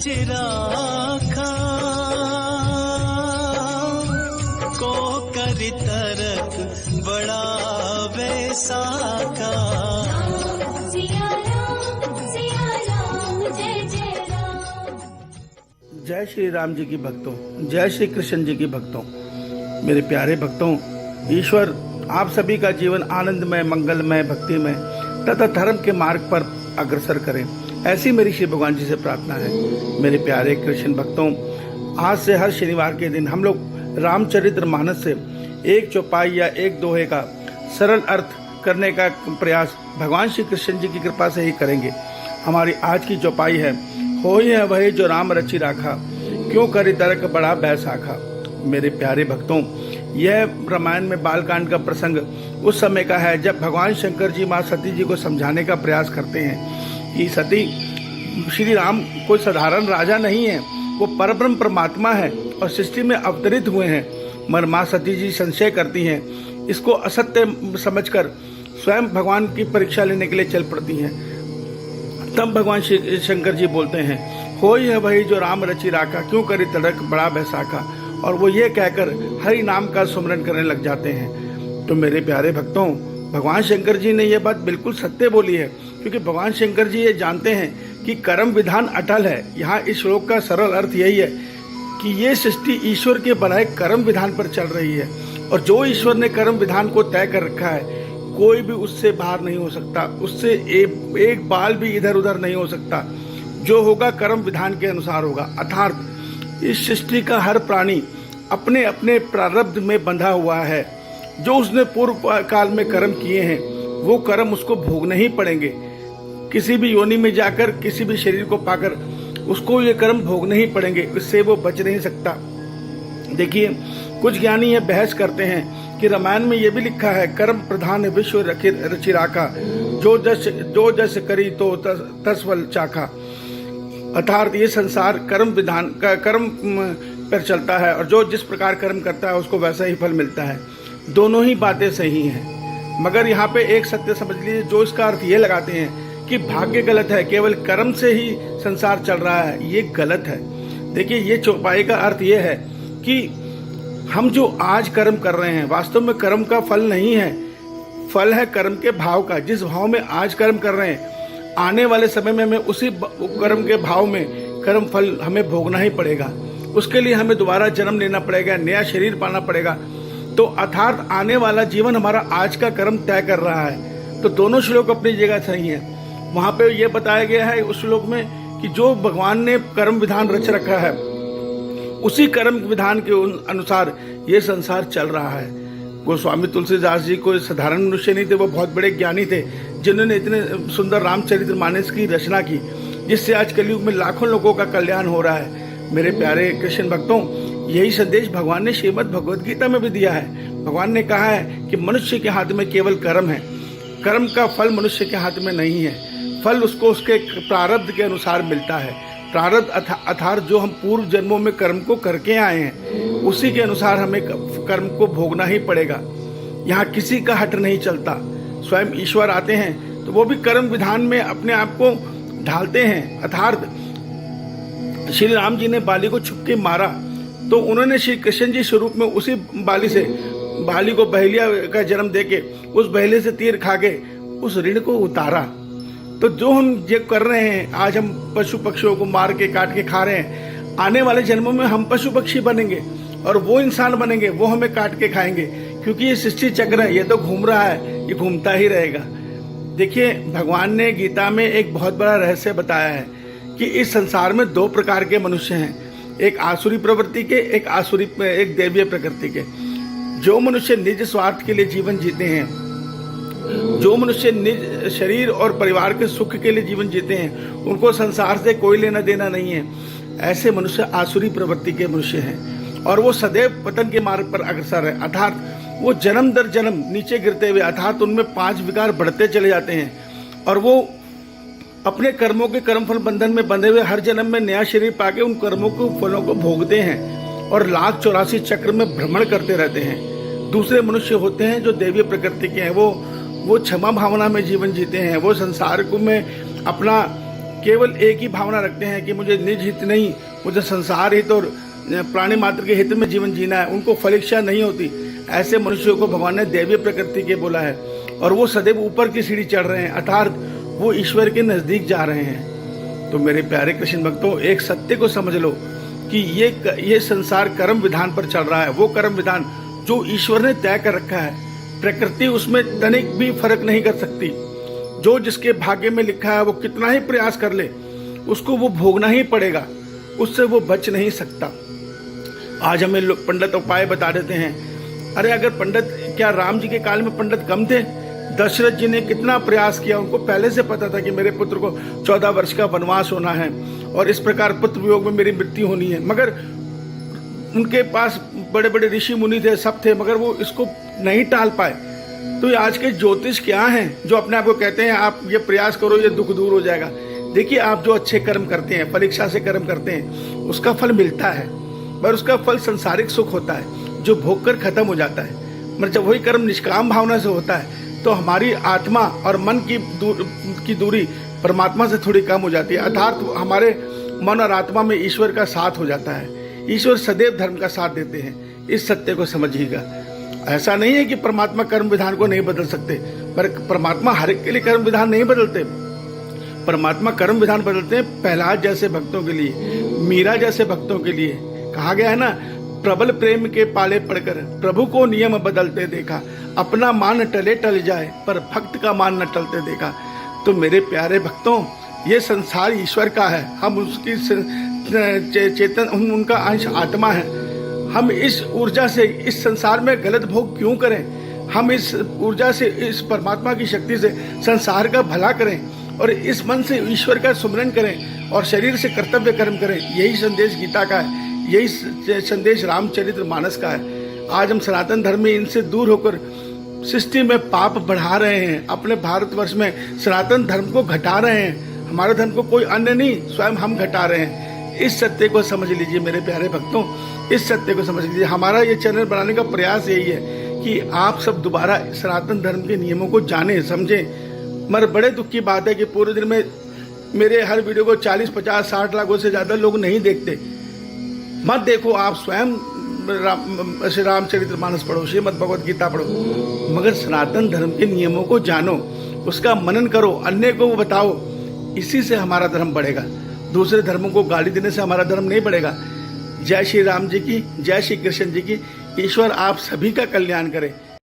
रच राखा, को करी तरक बड़ा वैसाखा। सिया राम जय जय राम। जय श्री राम जी की भक्तों, जय श्री कृष्ण जी की भक्तों, मेरे प्यारे भक्तों, ईश्वर आप सभी का जीवन आनंदमय, मंगलमय, भक्तिमय तथा धर्म के मार्ग पर अग्रसर करें, ऐसी मेरी श्री भगवान जी से प्रार्थना है। मेरे प्यारे कृष्ण भक्तों, आज से हर शनिवार के दिन हम लोग रामचरितमानस से एक चौपाई या एक दोहे का सरल अर्थ करने का प्रयास भगवान श्री कृष्ण जी की कृपा से ही करेंगे। हमारी आज की चौपाई है, होई है वही जो राम रचि राखा, क्यों करी तर्क बड़ा बैसाखा। मेरे प्यारे भक्तों, यह रामायण में बालकांड का प्रसंग उस समय का है जब भगवान शंकर जी माँ सती जी को समझाने का प्रयास करते हैं कि सती, श्री राम कोई साधारण राजा नहीं है, वो परब्रह्म परमात्मा है और सृष्टि में अवतरित हुए हैं। मगर माँ सती जी संशय करती हैं, इसको असत्य समझकर स्वयं भगवान की परीक्षा लेने के लिए चल पड़ती हैं। तब भगवान श्री शंकर जी बोलते हैं, होई है वही जो राम रचि राखा, क्यों करी तड़क बड़ा बैसाखा, और वो ये कहकर हरि नाम का सुमरन करने लग जाते हैं। तो मेरे प्यारे भक्तों, भगवान शंकर जी ने यह बात बिल्कुल सत्य बोली है, क्योंकि भगवान शंकर जी ये जानते हैं कि कर्म विधान अटल है। यहाँ इस श्लोक का सरल अर्थ यही है कि ये सृष्टि ईश्वर के बनाए कर्म विधान पर चल रही है, और जो ईश्वर ने कर्म विधान को तय कर रखा है, कोई भी उससे बाहर नहीं हो सकता, उससे एक बाल भी इधर उधर नहीं हो सकता। जो होगा कर्म विधान के अनुसार होगा। अर्थात इस सृष्टि का हर प्राणी अपने अपने प्रारब्ध में बंधा हुआ है। जो उसने पूर्व काल में कर्म किए हैं, वो कर्म उसको भोगने ही पड़ेंगे। किसी भी योनि में जाकर, किसी भी शरीर को पाकर उसको ये कर्म भोगने ही पड़ेंगे, इससे वो बच नहीं सकता। देखिए, कुछ ज्ञानी ये बहस करते हैं कि रामायण में ये भी लिखा है, कर्म प्रधान विश्व रचि राखा, जो जस करी तो तस फल चाखा। अर्थात ये संसार कर्म विधान का कर्म पर चलता है, और जो जिस प्रकार कर्म करता है उसको वैसा ही फल मिलता है। दोनों ही बातें सही हैं, मगर यहाँ पे एक सत्य समझ लीजिए, जो इसका अर्थ ये लगाते हैं कि भाग्य गलत है, केवल कर्म से ही संसार चल रहा है, ये गलत है। देखिए, ये चौपाई का अर्थ ये है कि हम जो आज कर्म कर रहे हैं, वास्तव में कर्म का फल नहीं है, फल है कर्म के भाव का। जिस भाव में आज कर्म कर रहे हैं, आने वाले समय में हमें उसी कर्म के भाव में कर्म फल हमें भोगना ही पड़ेगा। उसके लिए हमें दोबारा जन्म लेना पड़ेगा, नया शरीर पाना पड़ेगा। तो अर्थात आने वाला जीवन हमारा आज का कर्म तय कर रहा है। तो दोनों श्लोक अपनी जगह सही है। वहां पे ये बताया गया है उस श्लोक में कि जो भगवान ने कर्म विधान रच रखा है, उसी कर्म विधान के अनुसार ये संसार चल रहा है। गोस्वामी तुलसीदास जी कोई साधारण मनुष्य नहीं थे, वो बहुत बड़े ज्ञानी थे, जिन्होंने इतने सुंदर रामचरितमानस की रचना की, जिससे आज कलयुग में लाखों लोगों का कल्याण हो रहा है। मेरे प्यारे कृष्ण भक्तों, यही संदेश भगवान ने श्रीमद् भगवद गीता में भी दिया है। भगवान ने कहा है कि मनुष्य के हाथ में केवल कर्म है, कर्म का फल मनुष्य के हाथ में नहीं है। फल उसको उसके प्रारब्ध के अनुसार मिलता है। प्रारब्ध अर्थात जो हम पूर्व जन्मों में कर्म को करके आए हैं, उसी के अनुसार हमें कर्म को भोगना ही पड़ेगा। यहाँ किसी का हट नहीं चलता। स्वयं ईश्वर आते हैं तो वो भी कर्म विधान में अपने आप को ढालते हैं। अर्थात श्री राम जी ने बाली को छुपके मारा, तो उन्होंने श्री कृष्ण जी स्वरूप में उसी बाली को बहेलिया का जन्म देके उस बहेले से तीर खा के उस ऋण को उतारा। तो जो हम ये कर रहे हैं, आज हम पशु पक्षियों को मार के काट के खा रहे हैं, आने वाले जन्मों में हम पशु पक्षी बनेंगे और वो इंसान बनेंगे, वो हमें काट के खाएंगे। क्योंकि ये सृष्टि चक्र है, ये तो घूम रहा है, ये घूमता ही रहेगा। देखिए, भगवान ने गीता में एक बहुत बड़ा रहस्य बताया है कि इस संसार में दो प्रकार के मनुष्य हैं, एक आसुरी प्रवृत्ति के, एक दैवीय प्रकृति के। जो मनुष्य निज स्वार्थ के लिए जीवन जीते हैं, जो मनुष्य निज शरीर और परिवार के सुख के लिए जीवन जीते हैं, उनको संसार से कोई लेना देना नहीं है। ऐसे मनुष्य आसुरी प्रवृत्ति के मनुष्य हैं, और वो सदैव पतन के मार्ग पर अग्रसर है। अर्थात वो जन्म दर जन्म नीचे गिरते हुए, अर्थात उनमें 5 विकार बढ़ते चले जाते हैं, और वो अपने कर्मों के कर्मफल बंधन में बंधे हुए हर जन्म में नया शरीर पाके उन कर्मों को फलों को भोगते हैं और लाख 84 चक्र में भ्रमण करते रहते हैं। दूसरे मनुष्य होते हैं जो दैवीय प्रकृति के हैं, वो क्षमा भावना में जीवन जीते हैं। वो संसार को में अपना केवल एक ही भावना रखते हैं कि मुझे निज हित नहीं, मुझे संसार हित और प्राणी मात्र के हित में जीवन जीना है, उनको फल इच्छा नहीं होती, ऐसे मनुष्यों को भगवान ने दैवीय प्रकृति के बोला है और वो सदैव ऊपर की सीढ़ी चढ़ रहे हैं, अर्थात वो ईश्वर के नजदीक जा रहे हैं। तो मेरे प्यारे कृष्ण भक्तों, एक सत्य को समझ लो कि ये संसार कर्म विधान पर चल रहा है, वो कर्म विधान जो ईश्वर ने तय कर रखा है। प्रकृति उसमें तनिक भी फर्क नहीं कर सकती। जो जिसके भाग्य में लिखा है वो कितना ही प्रयास कर ले, उसको वो भोगना ही पड़ेगा, उससे वो बच नहीं सकता। आज हमें लोग पंडित उपाय बता देते हैं। अरे अगर पंडित, क्या राम जी के काल में पंडित कम थे? दशरथ जी ने कितना प्रयास किया, उनको पहले से पता था कि मेरे पुत्र को 14 वर्ष का वनवास होना है और इस प्रकार पुत्र वियोग में मेरी मृत्यु होनी है, मगर उनके पास बड़े बड़े ऋषि मुनि थे, सब थे, मगर वो इसको नहीं टाल पाए। तो ये आज के ज्योतिष क्या हैं जो अपने आप को कहते हैं आप ये प्रयास करो, ये दुख दूर हो जाएगा। देखिए, आप जो अच्छे कर्म करते हैं, फल इच्छा से कर्म करते हैं, उसका फल मिलता है, पर उसका फल संसारिक सुख होता है जो भोग कर खत्म हो जाता है। मगर जब वही कर्म निष्काम भावना से होता है तो हमारी आत्मा और मन की दूरी परमात्मा से थोड़ी कम हो जाती है, अर्थात हमारे मन और आत्मा में ईश्वर का साथ हो जाता है। ईश्वर सदैव धर्म का साथ देते हैं, इस सत्य को समझिएगा। ऐसा नहीं है कि परमात्मा कर्म विधान को नहीं बदल सकते, पर परमात्मा हर एक के लिए कर्म विधान नहीं बदलते। परमात्मा कर्म विधान बदलते हैं प्रहलाद जैसे भक्तों के लिए, मीरा जैसे भक्तों के लिए। कहा गया है ना, प्रबल प्रेम के पाले पड़कर प्रभु को नियम बदलते देखा, अपना मान टले टल जाए पर भक्त का मान न टलते देखा। तो मेरे प्यारे भक्तों, ये संसार ईश्वर का है, हम उसकी चेतन, उनका अंश आत्मा है। हम इस ऊर्जा से इस संसार में गलत भोग क्यों करें? हम इस ऊर्जा से, इस परमात्मा की शक्ति से संसार का भला करें और इस मन से ईश्वर का सुमरन करें और शरीर से कर्तव्य कर्म करें। यही संदेश गीता का है, यही संदेश रामचरित्र मानस का है। आज हम सनातन धर्म में इनसे दूर होकर सृष्टि में पाप बढ़ा रहे हैं, अपने भारतवर्ष में सनातन धर्म को घटा रहे हैं। हमारे धर्म को कोई अन्य नहीं, स्वयं हम घटा रहे हैं। इस सत्य को समझ लीजिए मेरे प्यारे भक्तों, इस सत्य को समझ लीजिए। हमारा ये चैनल बनाने का प्रयास यही है कि आप सब दोबारा सनातन धर्म के नियमों को जानें, समझें। मगर बड़े दुख की बात है कि पूरे दिन में मेरे हर वीडियो को 40, 50, 60 लाख से ज़्यादा लोग नहीं देखते। मत देखो, आप स्वयं श्री रामचरित्र मानस पढ़ो, श्रीमद् भगवद गीता पढ़ो, मगर सनातन धर्म के नियमों को जानो, उसका मनन करो, अन्य को वो बताओ। इसी से हमारा धर्म बढ़ेगा। दूसरे धर्मों को गाली देने से हमारा धर्म नहीं बढ़ेगा। जय श्री राम जी की, जय श्री कृष्ण जी की। ईश्वर आप सभी का कल्याण करे।